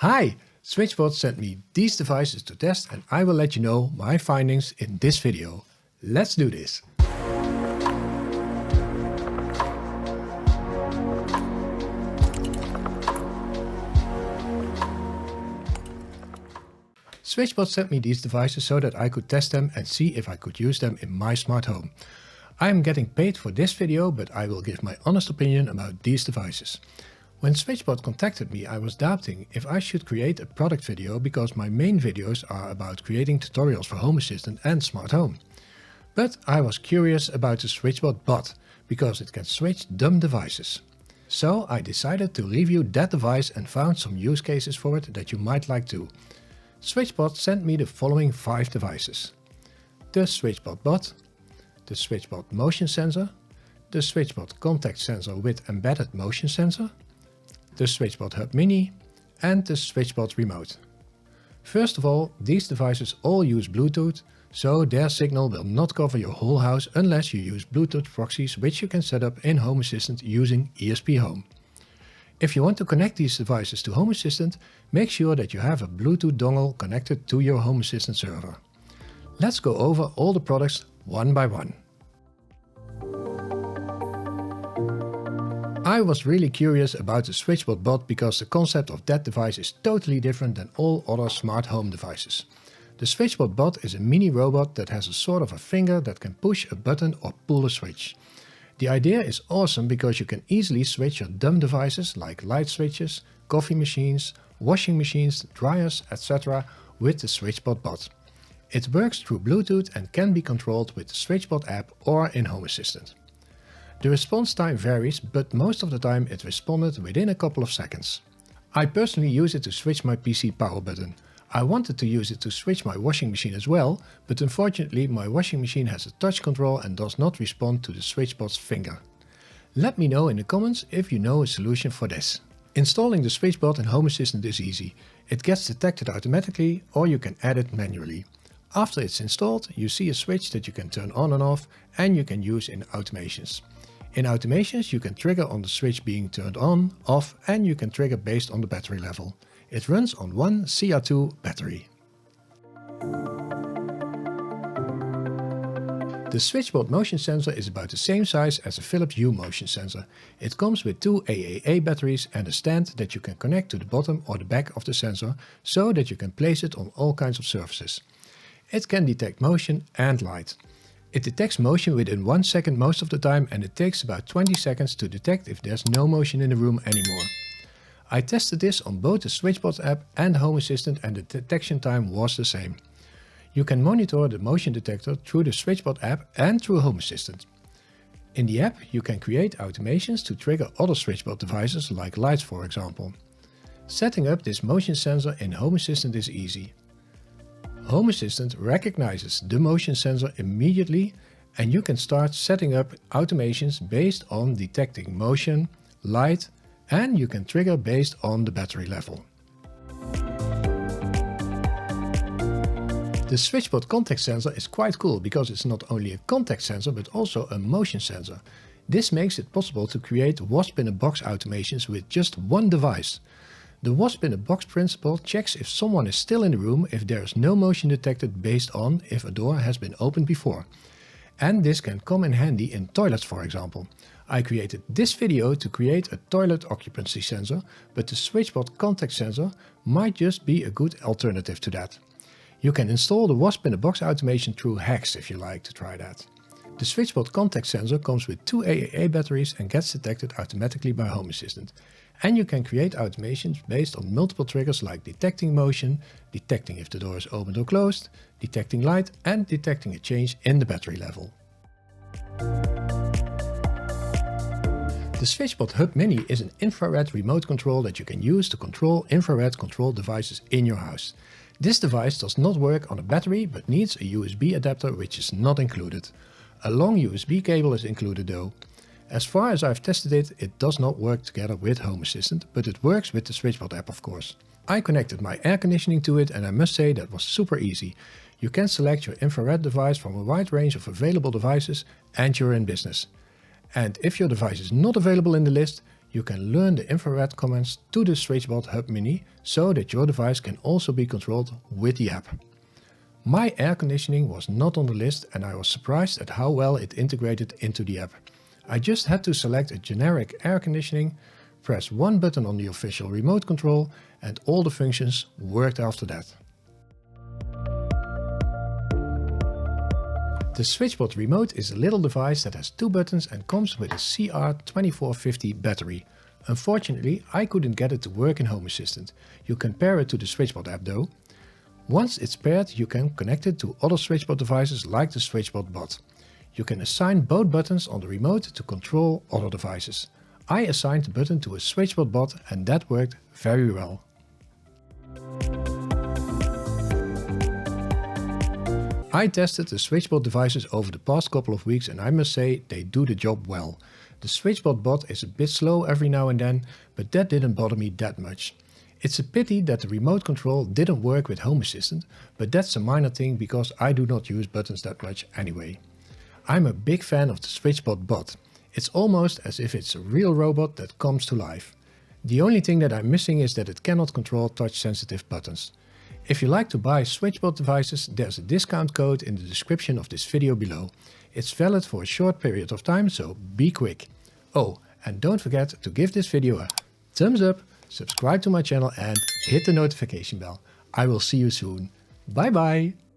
Hi! SwitchBot sent me these devices to test and I will let you know my findings in this video. Let's do this! SwitchBot sent me these devices so that I could test them and see if I could use them in my smart home. I am getting paid for this video, but I will give my honest opinion about these devices. When SwitchBot contacted me, I was doubting if I should create a product video because my main videos are about creating tutorials for Home Assistant and Smart Home. But I was curious about the SwitchBot Bot because it can switch dumb devices. So I decided to review that device and found some use cases for it that you might like too. SwitchBot sent me the following 5 devices: the SwitchBot Bot, the SwitchBot Motion Sensor, the SwitchBot Contact Sensor with Embedded Motion Sensor, the SwitchBot Hub Mini and the SwitchBot Remote. First of all, these devices all use Bluetooth, so their signal will not cover your whole house unless you use Bluetooth proxies, which you can set up in Home Assistant using ESP Home. If you want to connect these devices to Home Assistant, make sure that you have a Bluetooth dongle connected to your Home Assistant server. Let's go over all the products one by one. I was really curious about the SwitchBot Bot because the concept of that device is totally different than all other smart home devices. The SwitchBot Bot is a mini robot that has a sort of a finger that can push a button or pull a switch. The idea is awesome because you can easily switch your dumb devices like light switches, coffee machines, washing machines, dryers, etc. with the SwitchBot Bot. It works through Bluetooth and can be controlled with the SwitchBot app or in Home Assistant. The response time varies, but most of the time it responded within a couple of seconds. I personally use it to switch my PC power button. I wanted to use it to switch my washing machine as well, but unfortunately my washing machine has a touch control and does not respond to the SwitchBot's finger. Let me know in the comments if you know a solution for this. Installing the SwitchBot in Home Assistant is easy. It gets detected automatically or you can add it manually. After it's installed, you see a switch that you can turn on and off and you can use in automations. In automations you can trigger on the switch being turned on, off and you can trigger based on the battery level. It runs on one CR2 battery. The SwitchBot motion sensor is about the same size as a Philips Hue motion sensor. It comes with 2 AAA batteries and a stand that you can connect to the bottom or the back of the sensor so that you can place it on all kinds of surfaces. It can detect motion and light. It detects motion within 1 second most of the time and it takes about 20 seconds to detect if there's no motion in the room anymore. I tested this on both the SwitchBot app and Home Assistant and the detection time was the same. You can monitor the motion detector through the SwitchBot app and through Home Assistant. In the app you can create automations to trigger other SwitchBot devices like lights for example. Setting up this motion sensor in Home Assistant is easy. Home Assistant recognizes the motion sensor immediately and you can start setting up automations based on detecting motion, light and you can trigger based on the battery level. The SwitchBot contact sensor is quite cool because it's not only a contact sensor but also a motion sensor. This makes it possible to create wasp-in-a-box automations with just one device. The wasp-in-a-box principle checks if someone is still in the room if there is no motion detected based on if a door has been opened before. And this can come in handy in toilets for example. I created this video to create a toilet occupancy sensor, but the SwitchBot contact sensor might just be a good alternative to that. You can install the wasp-in-a-box automation through hacks if you like to try that. The SwitchBot contact sensor comes with 2 AAA batteries and gets detected automatically by Home Assistant. And you can create automations based on multiple triggers like detecting motion, detecting if the door is opened or closed, detecting light and detecting a change in the battery level. The SwitchBot Hub Mini is an infrared remote control that you can use to control infrared controlled devices in your house. This device does not work on a battery but needs a USB adapter which is not included. A long USB cable is included though. As far as I've tested it, it does not work together with Home Assistant, but it works with the SwitchBot app of course. I connected my air conditioning to it and I must say that was super easy. You can select your infrared device from a wide range of available devices and you're in business. And if your device is not available in the list, You can learn the infrared commands to the SwitchBot Hub Mini so that your device can also be controlled with the app. My air conditioning was not on the list and I was surprised at how well it integrated into the app. I just had to select a generic air conditioning, press one button on the official remote control and all the functions worked after that. The SwitchBot Remote is a little device that has 2 buttons and comes with a CR2450 battery. Unfortunately, I couldn't get it to work in Home Assistant. You can pair it to the SwitchBot app though. Once it's paired, you can connect it to other SwitchBot devices like the SwitchBot Bot. You can assign both buttons on the remote to control other devices. I assigned the button to a SwitchBot Bot and that worked very well. I tested the SwitchBot devices over the past couple of weeks and I must say they do the job well. The SwitchBot Bot is a bit slow every now and then, but that didn't bother me that much. It's a pity that the remote control didn't work with Home Assistant, but that's a minor thing because I do not use buttons that much anyway. I'm a big fan of the SwitchBot Bot. It's almost as if it's a real robot that comes to life. The only thing that I'm missing is that it cannot control touch-sensitive buttons. If you like to buy SwitchBot devices, there's a discount code in the description of this video below. It's valid for a short period of time, so be quick. Oh, and don't forget to give this video a thumbs up, subscribe to my channel and hit the notification bell. I will see you soon. Bye bye!